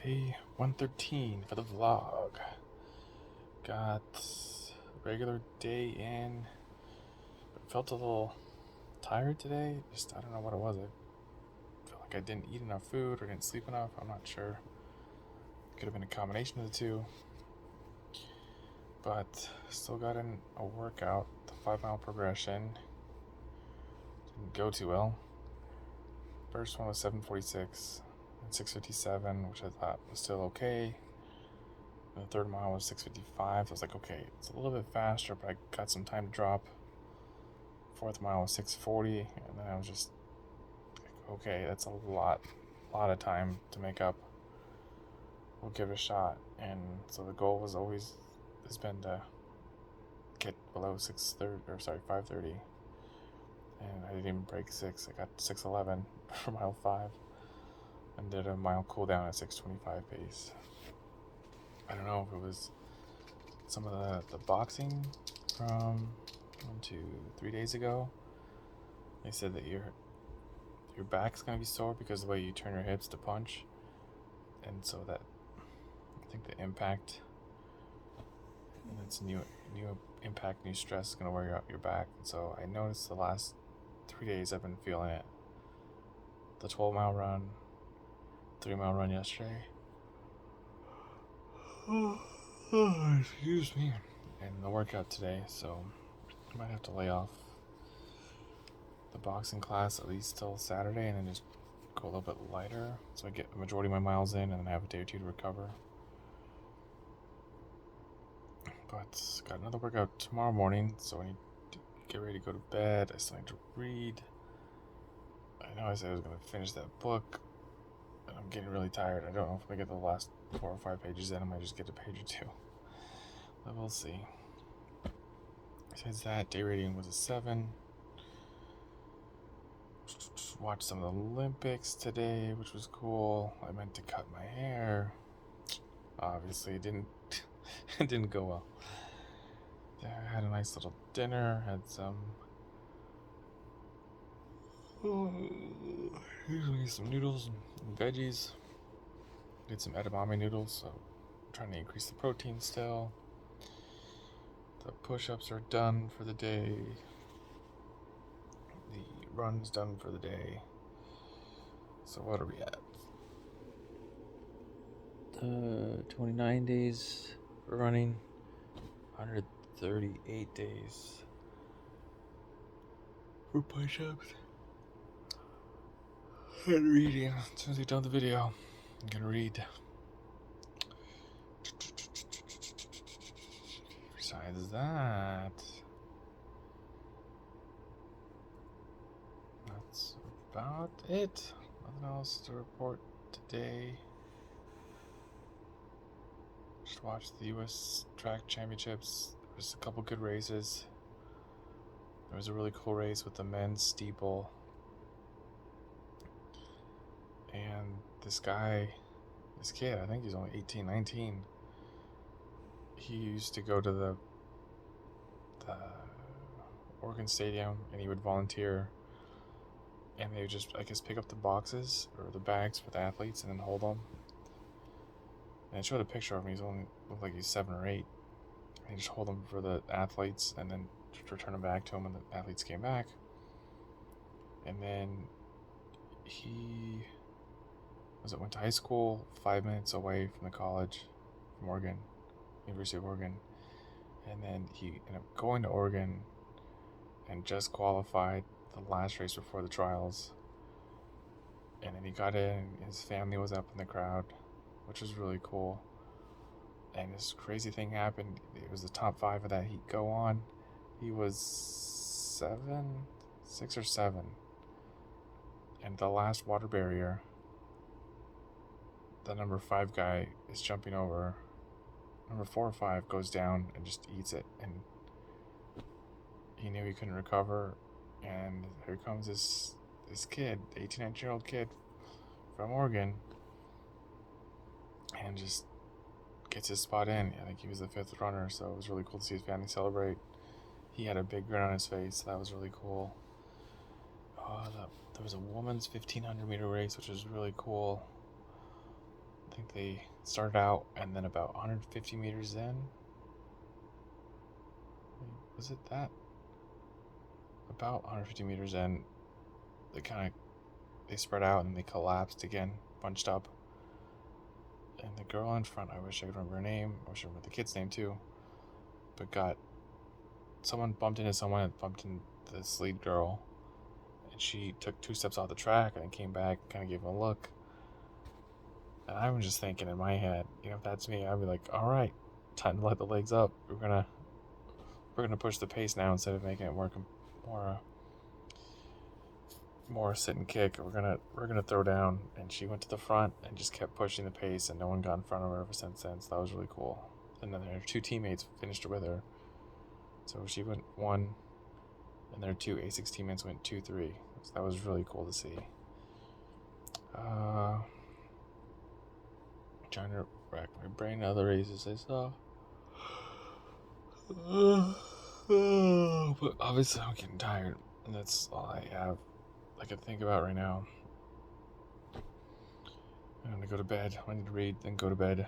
Day 113 for the vlog. Got regular day in, but felt a little tired today. I don't know what it was. I felt like I didn't eat enough food or didn't sleep enough. I'm not sure. Could have been a combination of the two. But still got in a workout, the 5 mile progression. Didn't go too well. First one was 7:46 and 6:57, which I thought was still okay. And the third mile was 6:55. So I was like, okay, it's a little bit faster, but I got some time to drop. Fourth mile was 6:40, and then I was just like, okay, that's a lot of time to make up. We'll give it a shot. And so the goal has been to get below 5:30. And I didn't even break 6. I got 6:11 for mile 5 and did a mile cool down at 6:25 pace. I don't know if it was some of the boxing from 3 days ago. They said that your back's gonna be sore because of the way you turn your hips to punch, and so that I think the impact and it's new impact, new stress is gonna wear out your back. And so I noticed the last 3 days I've been feeling it. The 12-mile run, 3-mile run yesterday. Excuse me. And the workout today, so I might have to lay off the boxing class at least till Saturday and then just go a little bit lighter so I get the majority of my miles in and then have a day or two to recover. But got another workout tomorrow morning, so I need to get ready to go to bed. I still need to read. I know I said I was going to finish that book, and I'm getting really tired. I don't know if I get the last 4 or 5 pages in. I might just get a page or two, but we'll see. Besides that, day rating was a 7. Watched some of the Olympics today, which was cool. I meant to cut my hair. Obviously, it didn't go well. I had a nice little dinner. Had some some noodles and veggies. Did some edamame noodles, so I'm trying to increase the protein still. The push-ups are done for the day. The run's done for the day. So what are we at? 29 days for running. 138 days for push-ups. And reading. As soon as I done the video, I'm gonna read. Besides that, that's about it. Nothing else to report today. Just watched the U.S. Track Championships. There was a couple good races. There was a really cool race with the men's steeple. And this kid, I think he's only 18, 19. He used to go to the Oregon Stadium, and he would volunteer, and they would just, I guess, pick up the boxes or the bags for the athletes and then hold them. And I showed a picture of him. Looked like he's 7 or 8. And he just hold them for the athletes and then return them back to him when the athletes came back. And then he went to high school 5 minutes away from the college, from Oregon, University of Oregon. And then he ended up going to Oregon and just qualified the last race before the trials. And then he got in, his family was up in the crowd, which was really cool. And this crazy thing happened. It was the top 5 of that heat go on. He was 6 or 7. And the last water barrier, the number 5 guy is jumping over. Number 4 or 5 goes down and just eats it. And he knew he couldn't recover. And here comes this kid, 18, 19-year-old kid from Oregon, and just gets his spot in. I think he was the 5th runner, so it was really cool to see his family celebrate. He had a big grin on his face, so that was really cool. There was a women's 1,500 meter race, which was really cool. I think they started out, and then about 150 meters in, was it that? About 150 meters in, they spread out and they collapsed again, bunched up. And the girl in front, I wish I could remember her name. I wish I remember the kid's name too. But someone bumped into someone and bumped into this lead girl. And she took 2 steps off the track and then came back and kind of gave him a look. And I was just thinking in my head, if that's me, I'd be like, all right, time to let the legs up. We're gonna push the pace now instead of making it more sit and kick. We're gonna throw down. And she went to the front and just kept pushing the pace, and no one got in front of her ever since. That was really cool. And then her 2 teammates finished with her, so she went 1, and their 2 A6 teammates went 2-3. So that was really cool to see. Trying to rack my brain other races I saw. But obviously I'm getting tired, and that's all I can think about right now. I'm gonna go to bed. I need to read, then go to bed.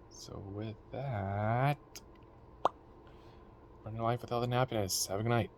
So with that, run your life with health and happiness. Have a good night.